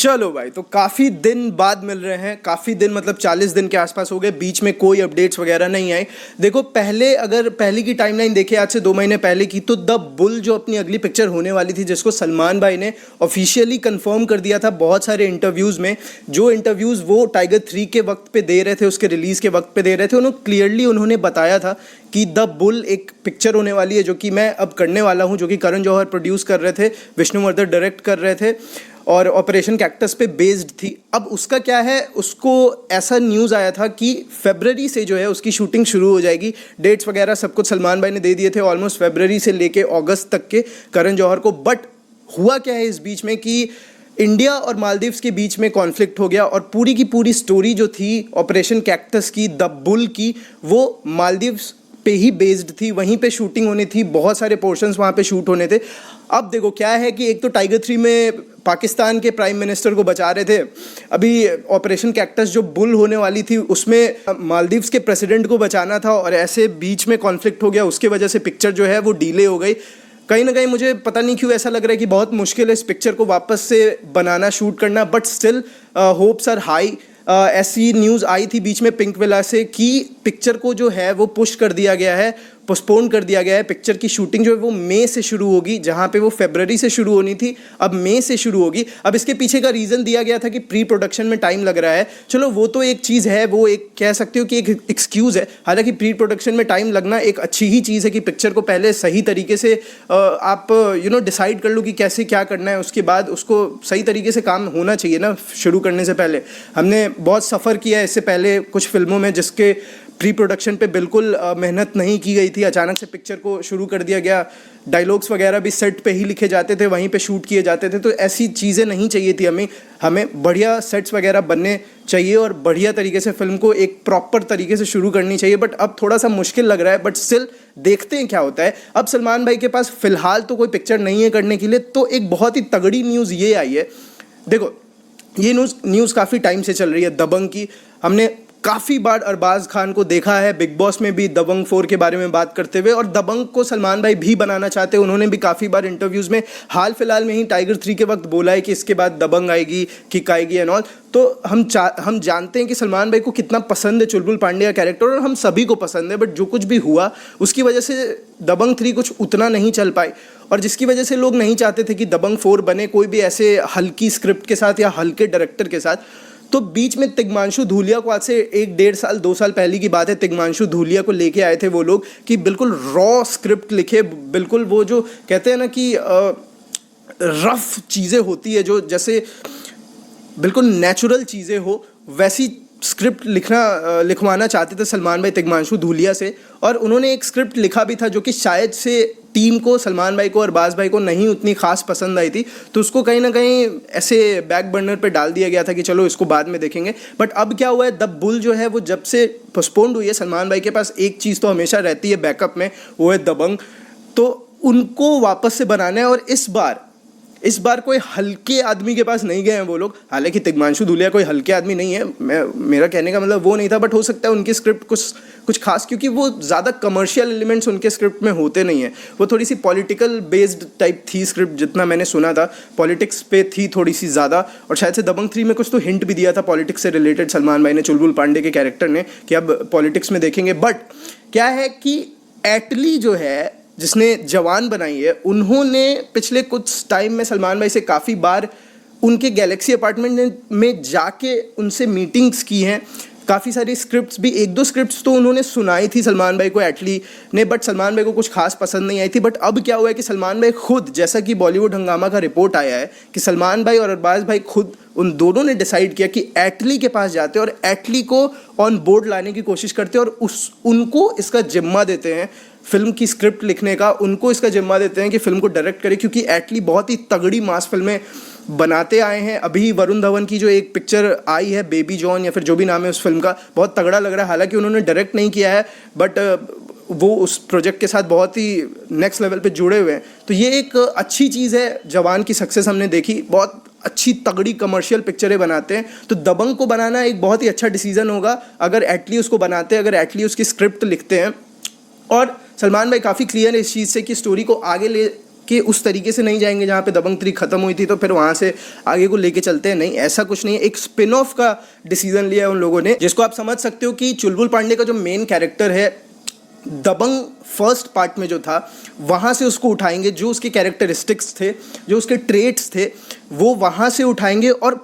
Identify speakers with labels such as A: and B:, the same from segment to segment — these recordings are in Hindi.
A: चलो भाई, तो काफ़ी दिन बाद मिल रहे हैं। काफ़ी दिन मतलब 40 दिन के आसपास हो गए, बीच में कोई अपडेट्स वगैरह नहीं आए। देखो, पहले की टाइमलाइन देखें, आज से 2 महीने पहले की, तो द बुल जो अपनी अगली पिक्चर होने वाली थी, जिसको सलमान भाई ने ऑफिशियली कंफर्म कर दिया था बहुत सारे इंटरव्यूज़ में। जो इंटरव्यूज़ वो टाइगर 3 के वक्त पे दे रहे थे, उसके रिलीज़ के वक्त पे दे रहे थे, उन्होंने बताया था कि द बुल एक पिक्चर होने वाली है, जो कि मैं अब करने वाला हूँ, जो कि करण जौहर प्रोड्यूस कर रहे थे, विष्णुवर्धन डायरेक्ट कर रहे थे और ऑपरेशन कैक्टस पे बेस्ड थी। अब उसका क्या है, उसको ऐसा न्यूज़ आया था कि फरवरी से जो है उसकी शूटिंग शुरू हो जाएगी। डेट्स वगैरह सब कुछ सलमान भाई ने दे दिए थे, ऑलमोस्ट फरवरी से लेके अगस्त तक के करण जौहर को। बट हुआ क्या है इस बीच में कि इंडिया और मालदीव्स के बीच में कॉन्फ्लिक्ट हो गया और पूरी की पूरी स्टोरी जो थी ऑपरेशन कैक्टस की, द बुल की, वो मालदीव्स पे ही बेस्ड थी, वहीं पे शूटिंग होनी थी, बहुत सारे पोर्शंस वहाँ पे शूट होने थे। अब देखो क्या है कि एक तो टाइगर 3 में पाकिस्तान के प्राइम मिनिस्टर को बचा रहे थे, अभी ऑपरेशन कैक्टस जो बुल होने वाली थी उसमें मालदीव्स के प्रेसिडेंट को बचाना था, और ऐसे बीच में कॉन्फ्लिक्ट हो गया, उसके वजह से पिक्चर जो है वो डिले हो गई। कहीं ना कहीं मुझे पता नहीं क्यों ऐसा लग रहा है कि बहुत मुश्किल है इस पिक्चर को वापस से बनाना, शूट करना, but still hopes are high. ऐसी न्यूज़ आई थी बीच में पिंक विला से कि पिक्चर को जो है वो पुश कर दिया गया है, पोस्टपोन कर दिया गया है। पिक्चर की शूटिंग जो है वो मई से शुरू होगी, जहाँ पे वो फरवरी से शुरू होनी थी, अब मई से शुरू होगी। अब इसके पीछे का रीज़न दिया गया था कि प्री प्रोडक्शन में टाइम लग रहा है। चलो वो तो एक चीज़ है, वो एक कह सकते हो कि एक एक्सक्यूज़ है। हालांकि प्री प्रोडक्शन में टाइम लगना एक अच्छी ही चीज़ है कि पिक्चर को पहले सही तरीके से आप डिसाइड कर लो कि कैसे क्या करना है, उसके बाद उसको सही तरीके से काम होना चाहिए ना शुरू करने से पहले। हमने बहुत सफ़र किया है इससे पहले कुछ फिल्मों में जिसके प्री प्रोडक्शन पे बिल्कुल मेहनत नहीं की गई थी, अचानक से पिक्चर को शुरू कर दिया गया। डायलॉग्स वगैरह भी सेट पे ही लिखे जाते थे, वहीं पे शूट किए जाते थे, तो ऐसी चीज़ें नहीं चाहिए थी हमें बढ़िया सेट्स वगैरह बनने चाहिए और बढ़िया तरीके से फिल्म को एक प्रॉपर तरीके से शुरू करनी चाहिए। बट अब थोड़ा सा मुश्किल लग रहा है, बट स्टिल देखते हैं क्या होता है। अब सलमान भाई के पास फ़िलहाल तो कोई पिक्चर नहीं है करने के लिए, तो एक बहुत ही तगड़ी न्यूज़ ये आई है। देखो, ये न्यूज़ काफ़ी टाइम से चल रही है दबंग की। हमने काफ़ी बार अरबाज खान को देखा है बिग बॉस में भी दबंग 4 के बारे में बात करते हुए, और दबंग को सलमान भाई भी बनाना चाहते हैं। उन्होंने भी काफ़ी बार इंटरव्यूज़ में हाल फिलहाल में ही टाइगर 3 के वक्त बोला है कि इसके बाद दबंग आएगी, किक आएगी एंड ऑल। तो हम जानते हैं कि सलमान भाई को कितना पसंद है चुलबुल पांडे का कैरेक्टर, और हम सभी को पसंद है। बट जो कुछ भी हुआ उसकी वजह से दबंग 3 कुछ उतना नहीं चल पाई, और जिसकी वजह से लोग नहीं चाहते थे कि दबंग 4 बने कोई भी ऐसे हल्की स्क्रिप्ट के साथ या हल्के डायरेक्टर के साथ। तो बीच में तिग्मांशु धूलिया को, आज से 1-1.5 साल 2 साल पहले की बात है, तिग्मांशु धूलिया को लेके आए थे वो लोग कि बिल्कुल रॉ स्क्रिप्ट लिखे, बिल्कुल वो जो कहते हैं ना कि रफ चीज़ें होती है, जो जैसे बिल्कुल नेचुरल चीज़ें हो, वैसी स्क्रिप्ट लिखवाना चाहते थे सलमान भाई तिग्मांशु धूलिया से। और उन्होंने एक स्क्रिप्ट लिखा भी था जो कि शायद से टीम को, सलमान भाई को, अरबाज भाई को नहीं उतनी खास पसंद आई थी, तो उसको कहीं ना कहीं ऐसे बैक बर्नर पे डाल दिया गया था कि चलो इसको बाद में देखेंगे। बट अब क्या हुआ है, द बुल जो है वो जब से पोस्टपोन्ड हुई है, सलमान भाई के पास एक चीज़ तो हमेशा रहती है बैकअप में, वो है दबंग। तो उनको वापस से बनाना है, और इस बार कोई हल्के आदमी के पास नहीं गए हैं वो लोग। हालांकि तिग्मांशु धूलिया कोई हल्के आदमी नहीं है, मेरा कहने का मतलब वो नहीं था, बट हो सकता है उनकी स्क्रिप्ट कुछ खास, क्योंकि वो ज़्यादा कमर्शियल एलिमेंट्स उनके स्क्रिप्ट में होते नहीं हैं। वो थोड़ी सी पॉलिटिकल बेस्ड टाइप थी स्क्रिप्ट, जितना मैंने सुना था पॉलिटिक्स पे थी थोड़ी सी ज़्यादा। और शायद से दबंग 3 में कुछ तो हिंट भी दिया था पॉलिटिक्स से रिलेटेड सलमान भाई ने, चुलबुल पांडे के कैरेक्टर ने, कि अब पॉलिटिक्स में देखेंगे। बट क्या है कि एटली जो है जिसने जवान बनाई है, उन्होंने पिछले कुछ टाइम में सलमान भाई से काफ़ी बार उनके गैलेक्सी अपार्टमेंट में जाके उनसे मीटिंग्स की हैं। काफ़ी सारी स्क्रिप्ट्स भी, 1-2 स्क्रिप्ट्स तो उन्होंने सुनाई थी सलमान भाई को एटली ने, बट सलमान भाई को कुछ खास पसंद नहीं आई थी। बट अब क्या हुआ है कि सलमान भाई खुद, जैसा कि बॉलीवुड हंगामा का रिपोर्ट आया है कि सलमान भाई और अरबाज भाई खुद, उन दोनों ने डिसाइड किया कि एटली के पास जाते हैं और एटली को ऑन बोर्ड लाने की कोशिश करते हैं, और उनको इसका जिम्मा देते हैं फिल्म की स्क्रिप्ट लिखने का, उनको इसका जिम्मा देते हैं कि फिल्म को डायरेक्ट करे, क्योंकि एटली बहुत ही तगड़ी मास फिल्में बनाते आए हैं। अभी वरुण धवन की जो एक पिक्चर आई है बेबी जॉन, या फिर जो भी नाम है उस फिल्म का, बहुत तगड़ा लग रहा है। हालांकि उन्होंने डायरेक्ट नहीं किया है, बट वो उस प्रोजेक्ट के साथ बहुत ही नेक्स्ट लेवल पे जुड़े हुए हैं। तो ये एक अच्छी चीज़ है, जवान की सक्सेस हमने देखी, बहुत अच्छी तगड़ी कमर्शियल पिक्चरें बनाते हैं। तो दबंग को बनाना एक बहुत ही अच्छा डिसीजन होगा अगर एटली उसको बनाते हैं, अगर एटली उसकी स्क्रिप्ट लिखते हैं। और सलमान भाई काफ़ी क्लियर है इस चीज़ से कि स्टोरी को आगे कि उस तरीके से नहीं जाएंगे जहाँ पे दबंग 3 खत्म हुई थी तो फिर वहाँ से आगे को लेके चलते हैं, नहीं ऐसा कुछ नहीं है। एक स्पिन ऑफ का डिसीजन लिया है उन लोगों ने, जिसको आप समझ सकते हो कि चुलबुल पांडे का जो मेन कैरेक्टर है दबंग फर्स्ट पार्ट में जो था वहाँ से उसको उठाएंगे, जो उसके कैरेक्टरिस्टिक्स थे, जो उसके ट्रेट्स थे वो वहाँ से उठाएंगे और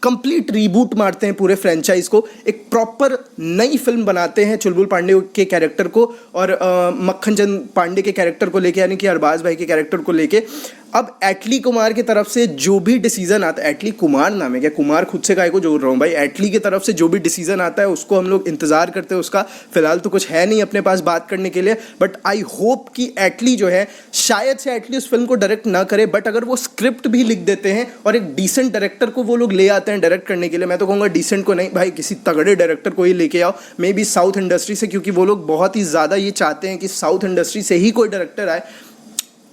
A: कंप्लीट रीबूट मारते हैं पूरे फ्रेंचाइज को, एक प्रॉपर नई फिल्म बनाते हैं चुलबुल पांडे के कैरेक्टर को और मक्खन चंद पांडे के कैरेक्टर को लेके, यानी कि अरबाज भाई के कैरेक्टर को लेके। अब एटली कुमार की तरफ से जो भी डिसीजन आता है, एटली कुमार नाम है क्या, कुमार खुद से काय को जोड़ रहा हूँ भाई, एटली की तरफ से जो भी डिसीजन आता है उसको हम लोग इंतजार करते हैं उसका। फिलहाल तो कुछ है नहीं अपने पास बात करने के लिए, बट आई होप कि एटली जो है, शायद से एटली उस फिल्म को डायरेक्ट ना करे, बट अगर वो स्क्रिप्ट भी लिख देते हैं और एक डिसेंट डायरेक्टर को वो लोग ले आते हैं डायरेक्ट करने के लिए, मैं तो कहूँगा डिसेंट को नहीं भाई, किसी तगड़े डायरेक्टर को ही लेके आओ, मे बी साउथ इंडस्ट्री से, क्योंकि वो लोग बहुत ही ज़्यादा ये चाहते हैं कि साउथ इंडस्ट्री से ही कोई डायरेक्टर आए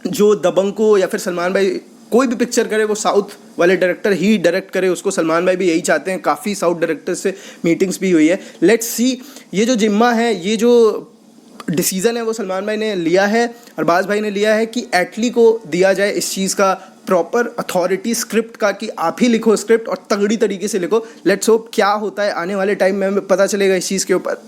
A: जो दबंग को, या फिर सलमान भाई कोई भी पिक्चर करे वो साउथ वाले डायरेक्टर ही डायरेक्ट करे उसको। सलमान भाई भी यही चाहते हैं, काफ़ी साउथ डायरेक्टर से मीटिंग्स भी हुई है। लेट्स सी, ये जो जिम्मा है, ये जो डिसीज़न है वो सलमान भाई ने लिया है, अरबाज भाई ने लिया है कि एटली को दिया जाए इस चीज़ का प्रॉपर अथॉरिटी स्क्रिप्ट का, कि आप ही लिखो स्क्रिप्ट और तगड़ी तरीके से लिखो। लेट्स होप क्या होता है आने वाले टाइम में हमें पता चलेगा इस चीज़ के ऊपर।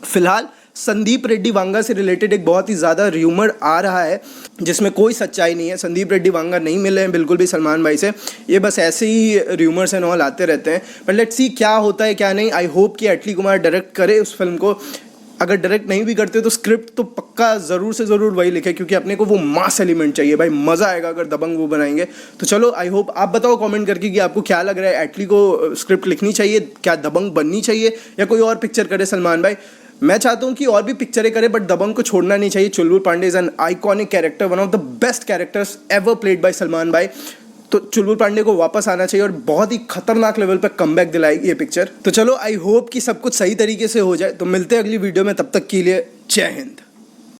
A: फिलहाल संदीप रेड्डी वांगा से रिलेटेड एक बहुत ही ज़्यादा र्यूमर आ रहा है जिसमें कोई सच्चाई नहीं है। संदीप रेड्डी वांगा नहीं मिले हैं बिल्कुल भी सलमान भाई से, ये बस ऐसे ही र्यूमर्स एंड ऑल आते रहते हैं। बट लेट्स सी क्या होता है क्या नहीं। आई होप कि एटली कुमार डायरेक्ट करे उस फिल्म को, अगर डायरेक्ट नहीं भी करते तो स्क्रिप्ट तो पक्का ज़रूर से ज़रूर वही लिखे, क्योंकि अपने को वो मास एलिमेंट चाहिए भाई, मज़ा आएगा अगर दबंग वो बनाएंगे तो। चलो आई होप, आप बताओ कमेंट करके कि आपको क्या लग रहा है, एटली को स्क्रिप्ट लिखनी चाहिए, क्या दबंग बननी चाहिए, या कोई और पिक्चर करे सलमान भाई। मैं चाहता हूँ कि और भी पिक्चरें करे बट दबंग को छोड़ना नहीं चाहिए। Chulbul Pandey is an iconic character, one of the best characters ever played by Salman भाई। तो चुलबुल पांडे को वापस आना चाहिए और बहुत ही खतरनाक लेवल पे कमबैक दिलाएगी ये पिक्चर। तो चलो आई होप कि सब कुछ सही तरीके से हो जाए। तो मिलते हैं अगली वीडियो में, तब तक के लिए जय हिंद।